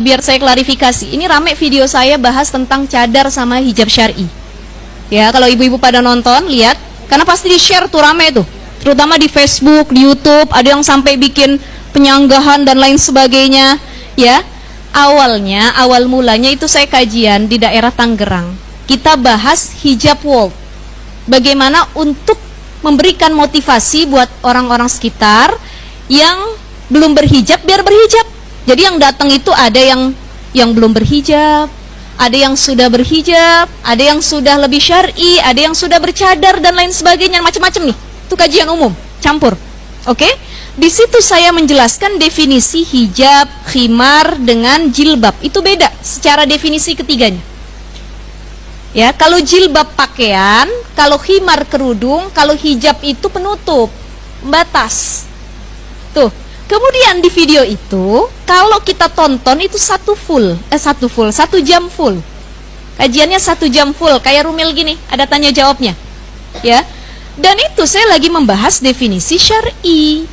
Biar saya klarifikasi, ini rame video saya bahas tentang cadar sama hijab syar'i. Ya, kalau ibu-ibu pada nonton, lihat, karena pasti di-share tuh rame tuh. Terutama di Facebook, di YouTube, ada yang sampai bikin penyanggahan dan lain sebagainya. Ya, awal mulanya itu saya kajian di daerah Tangerang. Kita bahas hijab world. Bagaimana untuk memberikan motivasi buat orang-orang sekitar yang belum berhijab, biar berhijab. Jadi yang datang itu ada yang belum berhijab, ada yang sudah berhijab, ada yang sudah lebih syar'i, ada yang sudah bercadar dan lain sebagainya, macam-macam nih. Itu kajian umum, campur. Oke? Di situ saya menjelaskan definisi hijab, khimar dengan jilbab. Itu beda secara definisi ketiganya. Ya, kalau jilbab pakaian, kalau khimar kerudung, kalau hijab itu penutup, batas. Tuh. Kemudian di video itu, kalau kita tonton itu satu jam full. Kajiannya 1 jam full, kayak Rumil gini, ada tanya jawabnya. Ya. Dan itu saya lagi membahas definisi syar'i.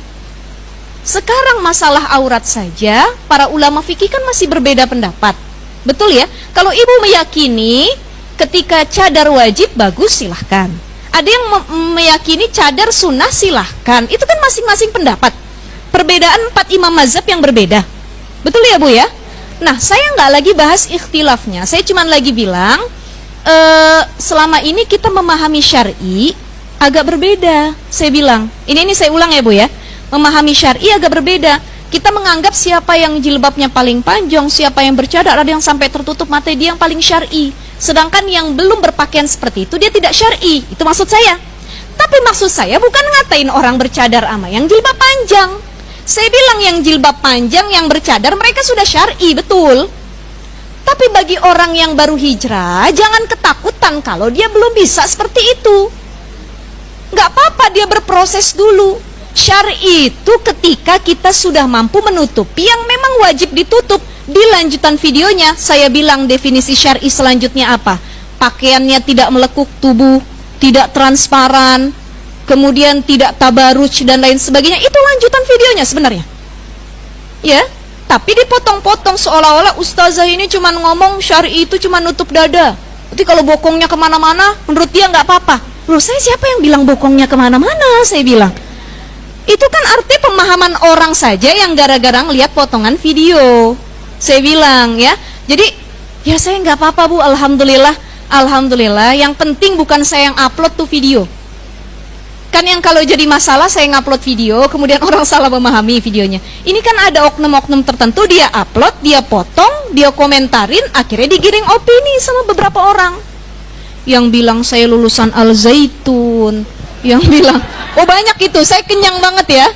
Sekarang masalah aurat saja, para ulama fikih kan masih berbeda pendapat. Betul ya? Kalau ibu meyakini ketika cadar wajib bagus, silahkan. Ada yang meyakini cadar sunnah, silahkan. Itu kan masing-masing pendapat. Perbedaan 4 imam mazhab yang berbeda. Betul ya Bu ya? Nah, saya nggak lagi bahas ikhtilafnya. Saya cuma lagi bilang selama ini kita memahami syar'i agak berbeda. Saya bilang, ini saya ulang ya Bu ya. Memahami syar'i agak berbeda. Kita menganggap siapa yang jilbabnya paling panjang, siapa yang bercadar, ada yang sampai tertutup mata, dia yang paling syar'i. Sedangkan yang belum berpakaian seperti itu dia tidak syar'i. Itu maksud saya. Tapi maksud saya bukan ngatain orang bercadar ama yang jilbab panjang. Saya bilang yang jilbab panjang, yang bercadar, mereka sudah syar'i, betul. Tapi bagi orang yang baru hijrah, jangan ketakutan kalau dia belum bisa seperti itu. Nggak apa-apa dia berproses dulu. Syar'i itu ketika kita sudah mampu menutupi yang memang wajib ditutup. Di lanjutan videonya, saya bilang definisi syar'i selanjutnya apa? Pakaiannya tidak melekuk tubuh, tidak transparan, kemudian tidak tabaruj dan lain sebagainya. Itu lanjutan videonya sebenarnya. Ya, tapi dipotong-potong seolah-olah ustazah ini cuma ngomong syar'i itu cuma nutup dada. Berarti kalau bokongnya kemana-mana, menurut dia nggak apa-apa. Loh, saya siapa yang bilang bokongnya kemana-mana? Saya bilang, itu kan arti pemahaman orang saja yang gara-gara ngelihat potongan video. Saya bilang ya, jadi ya saya nggak apa-apa Bu, alhamdulillah. Alhamdulillah, yang penting bukan saya yang upload tuh video. Kan yang kalau jadi masalah saya ngupload video, kemudian orang salah memahami videonya. Ini kan ada oknum-oknum tertentu, dia upload, dia potong, dia komentarin, akhirnya digiring opini sama beberapa orang. Yang bilang saya lulusan Al-Zaitun, yang bilang, oh banyak itu, saya kenyang banget ya.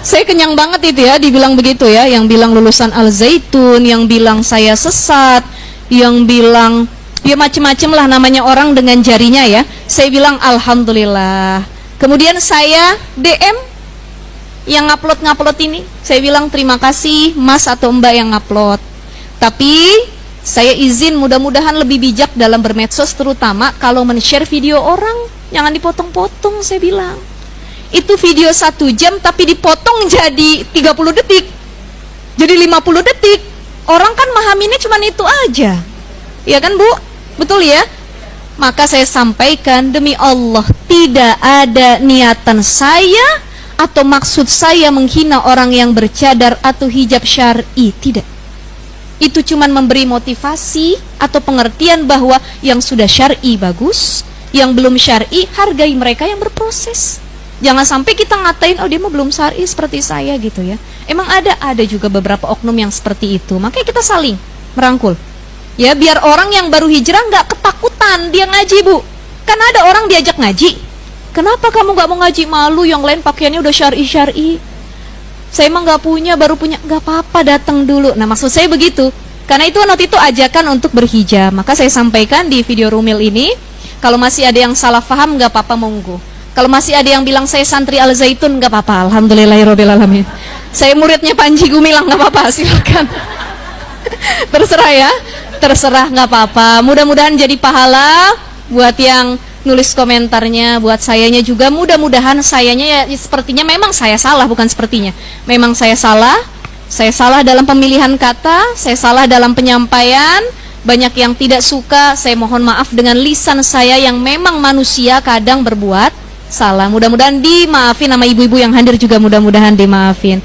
Saya kenyang banget itu ya, dibilang begitu ya. Yang bilang lulusan Al-Zaitun, yang bilang saya sesat, yang bilang, ya macem-macem lah namanya orang dengan jarinya ya. Saya bilang alhamdulillah. Kemudian saya DM yang ngupload ini, saya bilang terima kasih Mas atau Mbak yang ngupload. Tapi saya izin mudah-mudahan lebih bijak dalam bermedsos, terutama kalau men-share video orang, jangan dipotong-potong. Saya bilang itu video 1 jam tapi dipotong jadi 30 detik, jadi 50 detik. Orang kan memahaminya cuma itu aja, ya kan Bu? Betul ya? Maka saya sampaikan, demi Allah, tidak ada niatan saya atau maksud saya menghina orang yang bercadar atau hijab syar'i, tidak. Itu cuma memberi motivasi atau pengertian bahwa yang sudah syar'i bagus, yang belum syar'i hargai mereka yang berproses. Jangan sampai kita ngatain, oh dia mah belum syar'i seperti saya gitu ya. Emang ada juga beberapa oknum yang seperti itu. Makanya kita saling merangkul. Ya, biar orang yang baru hijrah nggak ketakutan dia ngaji Bu. Kan ada orang diajak ngaji, kenapa kamu nggak mau ngaji, malu yang lain pakaiannya udah syar'i. Saya emang nggak punya, baru punya, nggak apa-apa datang dulu. Nah maksud saya begitu. Karena itu waktu itu ajakan untuk berhijab. Maka saya sampaikan di video Rumil ini, kalau masih ada yang salah paham nggak apa-apa, monggo. Kalau masih ada yang bilang saya santri Al-Zaitun, nggak apa-apa, alhamdulillahirabbil alamin. Saya muridnya Panji Gumilang, nggak apa-apa, silakan. Terserah ya. Terserah, nggak apa-apa. Mudah-mudahan jadi pahala buat yang nulis komentarnya, buat sayanya juga. Mudah-mudahan sayanya ya sepertinya memang saya salah, bukan sepertinya. Memang saya salah. Saya salah dalam pemilihan kata, saya salah dalam penyampaian, banyak yang tidak suka, saya mohon maaf dengan lisan saya yang memang manusia kadang berbuat salah. Mudah-mudahan dimaafin, sama ibu-ibu yang hadir juga mudah-mudahan dimaafin.